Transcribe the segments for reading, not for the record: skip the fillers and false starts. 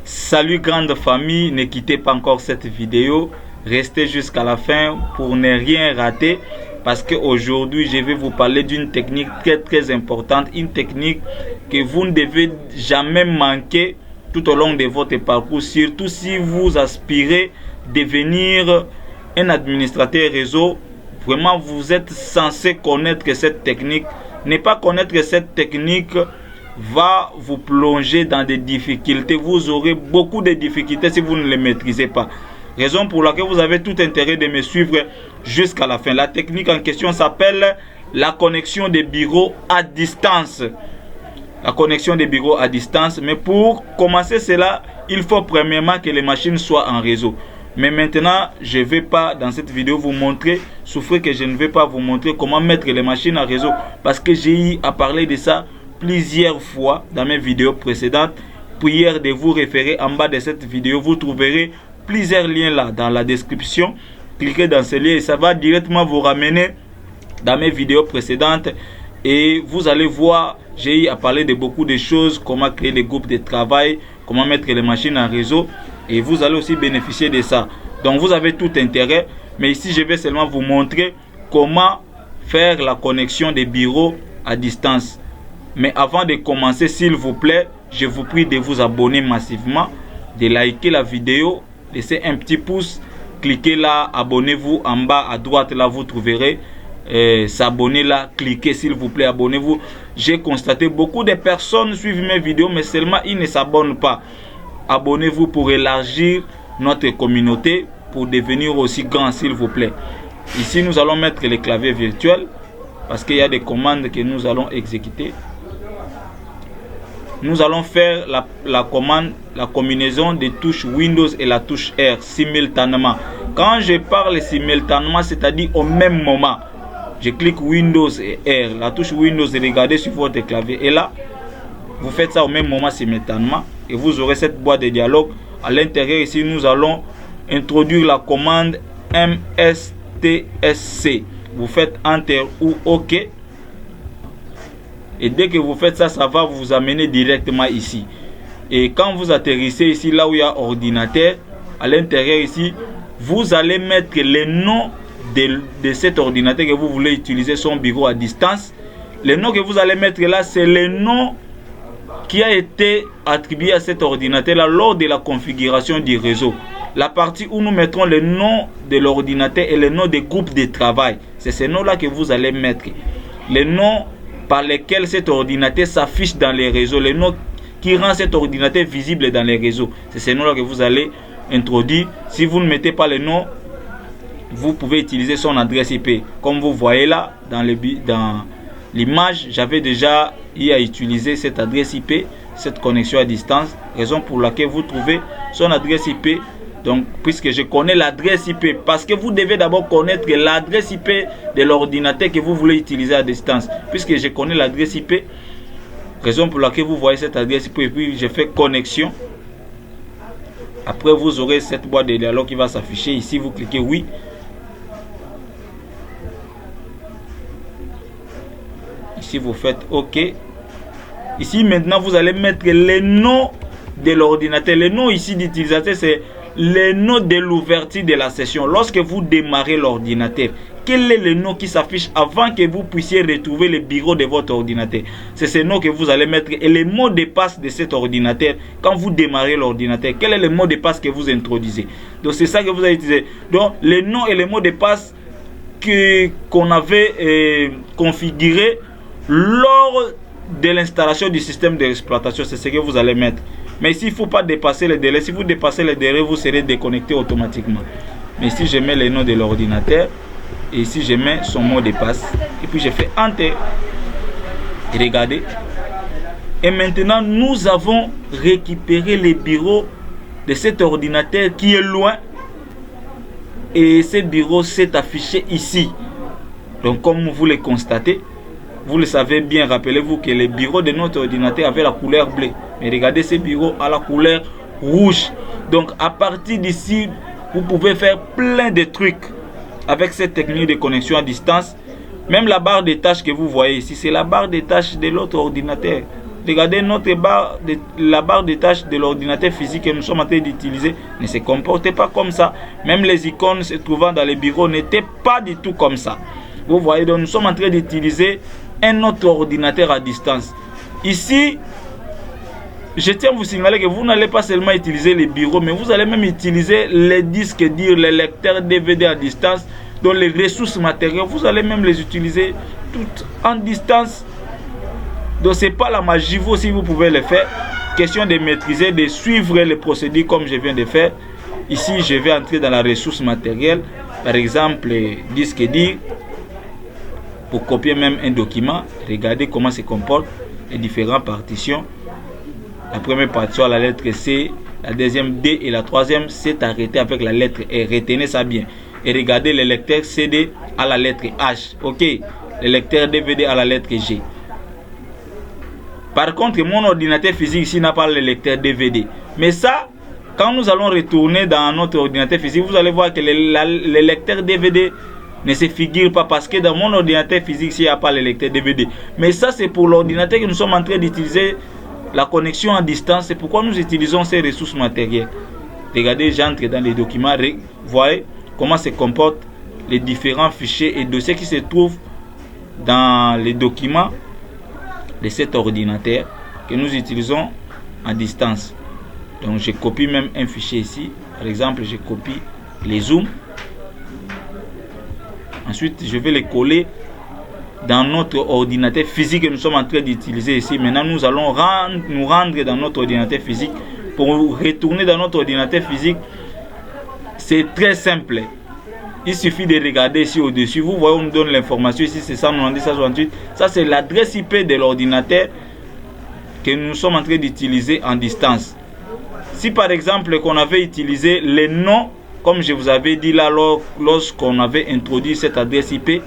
Salut grande famille, ne quittez pas encore cette vidéo, restez jusqu'à la fin pour ne rien rater parce qu'aujourd'hui je vais vous parler d'une technique très importante, une technique que vous ne devez jamais manquer tout au long de votre parcours, surtout si vous aspirez devenir un administrateur réseau. Vraiment vous êtes censé connaître cette technique. Ne pas connaître cette technique va vous plonger dans des difficultés. Vous aurez beaucoup de difficultés si vous ne les maîtrisez pas. Raison pour laquelle vous avez tout intérêt de me suivre jusqu'à la fin. La technique en question s'appelle la connexion des bureaux à distance. La connexion des bureaux à distance. Mais pour commencer cela, il faut premièrement que les machines soient en réseau. Mais maintenant, je ne vais pas dans cette vidéo vous montrer, souffrez que je ne vais pas vous montrer comment mettre les machines en réseau. Parce que j'ai eu à parler de ça plusieurs fois dans mes vidéos précédentes. Prière de vous référer en bas de cette vidéo. Vous trouverez plusieurs liens là dans la description. Cliquez dans ces liens et ça va directement vous ramener dans mes vidéos précédentes. Et vous allez voir, j'ai eu à parler de beaucoup de choses. Comment créer des groupes de travail, comment mettre les machines en réseau. Et vous allez aussi bénéficier de ça. Donc vous avez tout intérêt. Mais ici je vais seulement vous montrer comment faire la connexion des bureaux à distance. Mais avant de commencer, s'il vous plaît, je vous prie de vous abonner massivement, de liker la vidéo, laissez un petit pouce, cliquez là, abonnez-vous en bas à droite, là vous trouverez s'abonner là, cliquez s'il vous plaît, abonnez-vous. J'ai constaté beaucoup de personnes suivent mes vidéos, mais seulement ils ne s'abonnent pas. Abonnez-vous pour élargir notre communauté, pour devenir aussi grand s'il vous plaît. Ici nous allons mettre les claviers virtuels, parce qu'il y a des commandes que nous allons exécuter. Nous allons faire la commande, la combinaison des touches Windows et la touche R simultanément. Quand je parle simultanément, c'est-à-dire au même moment, je clique Windows et R. La touche Windows est regardée sur votre clavier. Et là, vous faites ça au même moment simultanément. Et vous aurez cette boîte de dialogue. À l'intérieur ici, nous allons introduire la commande MSTSC. Vous faites Enter ou OK. Et dès que vous faites ça, ça va vous amener directement ici. Et quand vous atterrissez ici, là où il y a ordinateur, à l'intérieur ici, vous allez mettre le nom de cet ordinateur que vous voulez utiliser, son bureau à distance. Le nom que vous allez mettre là, c'est le nom qui a été attribué à cet ordinateur là lors de la configuration du réseau. La partie où nous mettrons le nom de l'ordinateur et le nom des groupes de travail. C'est ce nom là que vous allez mettre. Le nom par lesquels cet ordinateur s'affiche dans les réseaux, le nom qui rend cet ordinateur visible dans les réseaux. C'est ce nom-là que vous allez introduire. Si vous ne mettez pas le nom, vous pouvez utiliser son adresse IP. Comme vous voyez là, dans l'image, j'avais déjà eu à utiliser cette adresse IP, cette connexion à distance, raison pour laquelle vous trouvez son adresse IP. Donc, puisque je connais l'adresse IP, parce que vous devez d'abord connaître l'adresse IP de l'ordinateur que vous voulez utiliser à distance. Puisque je connais l'adresse IP, raison pour laquelle vous voyez cette adresse IP, et puis je fais connexion. Après, vous aurez cette boîte de dialogue qui va s'afficher. Ici, vous cliquez oui. Ici, vous faites OK. Ici, maintenant, vous allez mettre le nom de l'ordinateur. Le nom ici d'utilisateur, c'est le nom de l'ouverture de la session. Lorsque vous démarrez l'ordinateur, quel est le nom qui s'affiche avant que vous puissiez retrouver le bureau de votre ordinateur? C'est ce nom que vous allez mettre et le mot de passe de cet ordinateur. Quand vous démarrez l'ordinateur, quel est le mot de passe que vous introduisez? Donc c'est ça que vous allez utiliser. Donc le nom et le mot de passe qu'on avait configuré lors de l'installation du système d'exploitation, c'est ce que vous allez mettre. Mais ici, il ne faut pas dépasser le délai. Si vous dépassez le délai, vous serez déconnecté automatiquement. Mais ici, je mets le nom de l'ordinateur. Et ici, je mets son mot de passe. Et puis, je fais Enter. Et regardez. Et maintenant, nous avons récupéré les bureaux de cet ordinateur qui est loin. Et ce bureau s'est affiché ici. Donc, comme vous le constatez, vous le savez bien, rappelez-vous que les bureaux de notre ordinateur avaient la couleur bleue. Mais regardez ces bureaux à la couleur rouge. Donc à partir d'ici, vous pouvez faire plein de trucs avec cette technique de connexion à distance. Même la barre de tâches que vous voyez ici, c'est la barre de tâches de l'autre ordinateur. Regardez la barre de tâches de l'ordinateur physique que nous sommes en train d'utiliser ne se comportait pas comme ça. Même les icônes se trouvant dans les bureaux n'étaient pas du tout comme ça. Vous voyez, donc nous sommes en train d'utiliser un autre ordinateur à distance. Ici, je tiens à vous signaler que vous n'allez pas seulement utiliser les bureaux, mais vous allez même utiliser les disques durs, les lecteurs DVD à distance, donc les ressources matérielles, vous allez même les utiliser toutes en distance. Donc ce n'est pas la magie, vous aussi vous pouvez le faire. Question de maîtriser, de suivre les procédures comme je viens de faire. Ici, je vais entrer dans la ressource matérielle, par exemple, disque dur. Pour copier même un document, regardez comment se comportent les différentes partitions. La première partition à la lettre C, la deuxième D et la troisième s'est arrêtée avec la lettre E. Retenez ça bien. Et regardez le lecteur CD à la lettre H. Ok. Le lecteur DVD à la lettre G. Par contre, mon ordinateur physique ici n'a pas le lecteur DVD. Mais ça, quand nous allons retourner dans notre ordinateur physique, vous allez voir que le lecteur DVD ne se figure pas parce que dans mon ordinateur physique, il n'y a pas le lecteur DVD. Mais ça, c'est pour l'ordinateur que nous sommes en train d'utiliser la connexion à distance. C'est pourquoi nous utilisons ces ressources matérielles. Regardez, j'entre dans les documents. Voyez comment se comportent les différents fichiers et dossiers qui se trouvent dans les documents de cet ordinateur que nous utilisons à distance. Donc, je copie même un fichier ici. Par exemple, je copie les zooms. Ensuite, je vais les coller dans notre ordinateur physique que nous sommes en train d'utiliser ici. Maintenant, nous allons nous rendre dans notre ordinateur physique. Pour retourner dans notre ordinateur physique, c'est très simple. Il suffit de regarder ici au-dessus. Vous voyez, on nous donne l'information ici, c'est 192.168. Ça, c'est l'adresse IP de l'ordinateur que nous sommes en train d'utiliser en distance. Si par exemple, qu'on avait utilisé les noms, comme je vous avais dit là, lorsqu'on avait introduit cette adresse IP,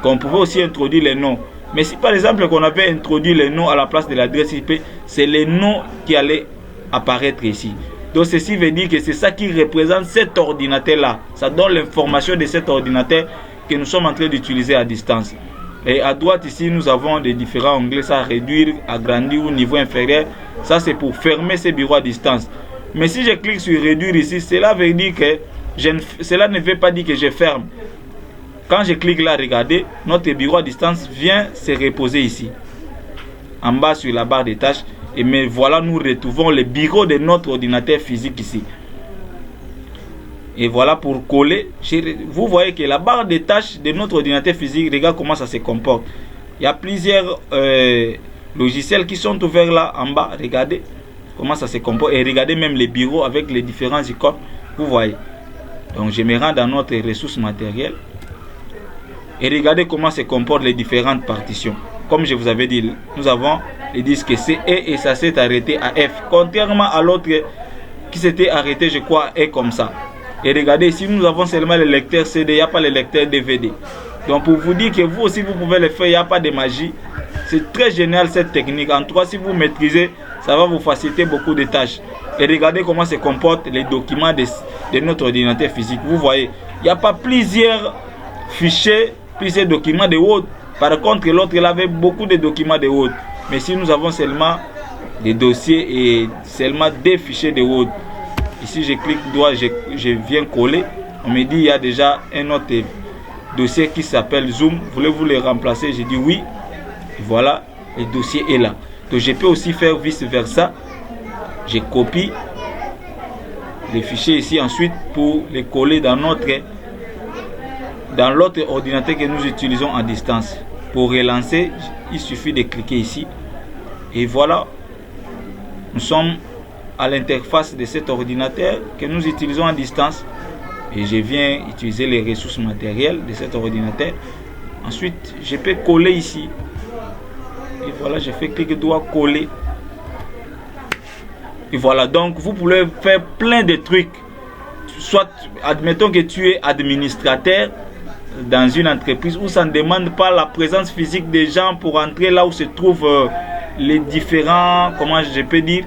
qu'on pouvait aussi introduire les noms. Mais si par exemple qu'on avait introduit les noms à la place de l'adresse IP, c'est les noms qui allaient apparaître ici. Donc ceci veut dire que c'est ça qui représente cet ordinateur-là. Ça donne l'information de cet ordinateur que nous sommes en train d'utiliser à distance. Et à droite ici, nous avons des différents onglets, ça réduire, agrandir au niveau inférieur. Ça c'est pour fermer ces bureaux à distance. Mais si je clique sur réduire ici, cela veut dire que cela ne veut pas dire que je ferme. Quand je clique là, regardez, notre bureau à distance vient se reposer ici, en bas sur la barre de tâches. Et mais voilà, nous retrouvons le bureau de notre ordinateur physique ici. Et voilà pour coller. Vous voyez que la barre de tâches de notre ordinateur physique, regarde comment ça se comporte. Il y a plusieurs logiciels qui sont ouverts là en bas. Regardez comment ça se comporte. Et regardez même les bureaux avec les différents icônes. Vous voyez. Donc je me rends dans notre ressource matérielle. Et regardez comment se comportent les différentes partitions. Comme je vous avais dit, nous avons les disques C et ça s'est arrêté à F. Contrairement à l'autre qui s'était arrêté, je crois, à E comme ça. Et regardez, ici nous avons seulement le lecteur CD, il n'y a pas le lecteur DVD. Donc pour vous dire que vous aussi vous pouvez le faire, il n'y a pas de magie. C'est très génial cette technique. En tout cas, si vous maîtrisez, ça va vous faciliter beaucoup de tâches. Et regardez comment se comportent les documents de notre ordinateur physique. Vous voyez, il n'y a pas plusieurs fichiers, plusieurs documents de Word. Par contre, l'autre, il avait beaucoup de documents de Word. Mais si nous avons seulement des dossiers et seulement des fichiers de Word. Ici, je clique droit, je viens coller. On me dit il y a déjà un autre dossier qui s'appelle Zoom. Voulez-vous le remplacer? J'ai dit oui. Et voilà, le dossier est là. Donc, je peux aussi faire vice versa. Je copie les fichiers ici ensuite pour les coller dans l'autre ordinateur que nous utilisons à distance. Pour relancer, il suffit de cliquer ici. Et voilà, nous sommes à l'interface de cet ordinateur que nous utilisons à distance. Et je viens utiliser les ressources matérielles de cet ordinateur. Ensuite, je peux coller ici. Et voilà, je fais clic droit coller. Et voilà, donc vous pouvez faire plein de trucs. Soit, admettons que tu es administrateur dans une entreprise où ça ne demande pas la présence physique des gens pour entrer là où se trouvent les différents, comment je peux dire,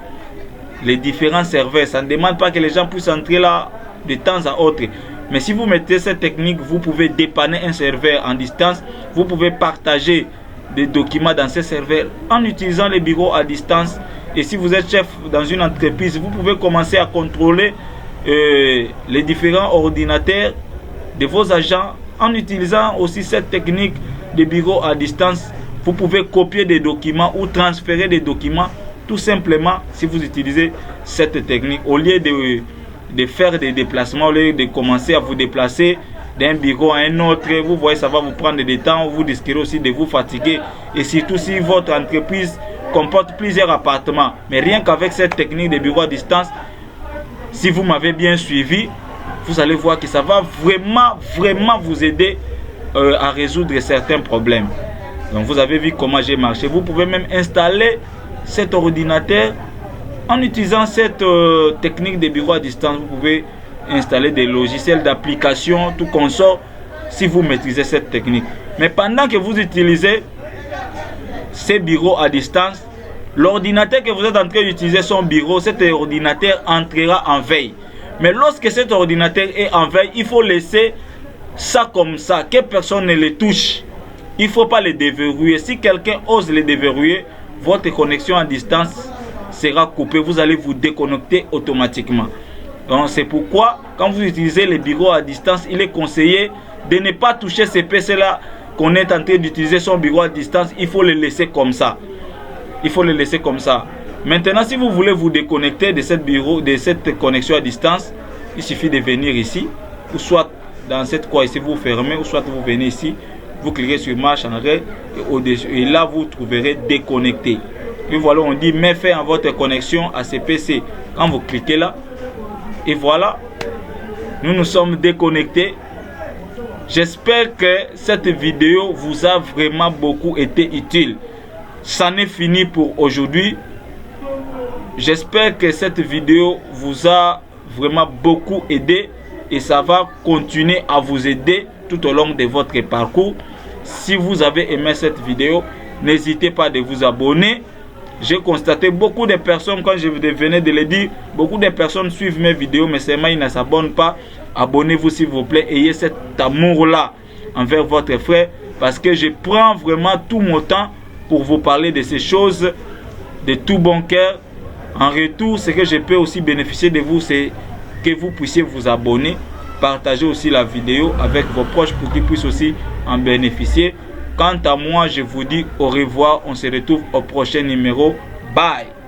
les différents serveurs. Ça ne demande pas que les gens puissent entrer là de temps à autre. Mais si vous mettez cette technique, vous pouvez dépanner un serveur en distance. Vous pouvez partager des documents dans ces serveurs en utilisant les bureaux à distance. Et si vous êtes chef dans une entreprise, vous pouvez commencer à contrôler les différents ordinateurs de vos agents en utilisant aussi cette technique de bureau à distance. Vous pouvez copier des documents ou transférer des documents tout simplement si vous utilisez cette technique. Au lieu de faire des déplacements, au lieu de commencer à vous déplacer d'un bureau à un autre, vous voyez, ça va vous prendre du temps, vous risquerez aussi de vous fatiguer. Et surtout si votre entreprise comporte plusieurs appartements. Mais rien qu'avec cette technique de bureau à distance, si vous m'avez bien suivi, vous allez voir que ça va vraiment vous aider à résoudre certains problèmes. Donc vous avez vu comment j'ai marché. Vous pouvez même installer cet ordinateur en utilisant cette technique de bureau à distance. Vous pouvez installer des logiciels d'application, tout consort, si vous maîtrisez cette technique. Mais pendant que vous utilisez ces bureaux à distance, l'ordinateur que vous êtes en train d'utiliser son bureau, cet ordinateur entrera en veille. Mais lorsque cet ordinateur est en veille, il faut laisser ça comme ça, que personne ne le touche. Il ne faut pas le déverrouiller. Si quelqu'un ose le déverrouiller, votre connexion à distance sera coupée. Vous allez vous déconnecter automatiquement. Donc c'est pourquoi, quand vous utilisez les bureaux à distance, il est conseillé de ne pas toucher ces PC-là qu'on est en train d'utiliser son bureau à distance. Il faut le laisser comme ça. Il faut le laisser comme ça. Maintenant, si vous voulez vous déconnecter de cette connexion à distance, il suffit de venir ici, ou soit dans cette coin ici, vous fermez, ou soit vous venez ici, vous cliquez sur marche en arrêt, et là vous trouverez déconnecté. Et voilà, on dit mets fin à votre connexion à ce PC. Quand vous cliquez là, et voilà, nous sommes déconnectés. J'espère que cette vidéo vous a vraiment beaucoup été utile. Ça n'est fini pour aujourd'hui. J'espère que cette vidéo vous a vraiment beaucoup aidé et ça va continuer à vous aider tout au long de votre parcours. Si vous avez aimé cette vidéo, n'hésitez pas de vous abonner. J'ai constaté beaucoup de personnes, quand je venais de le dire, beaucoup de personnes suivent mes vidéos, mais seulement ils ne s'abonnent pas. Abonnez-vous s'il vous plaît. Ayez cet amour-là envers votre frère, parce que je prends vraiment tout mon temps pour vous parler de ces choses de tout bon cœur. En retour, ce que je peux aussi bénéficier de vous, c'est que vous puissiez vous abonner, partager aussi la vidéo avec vos proches pour qu'ils puissent aussi en bénéficier. Quant à moi, je vous dis au revoir. On se retrouve au prochain numéro. Bye.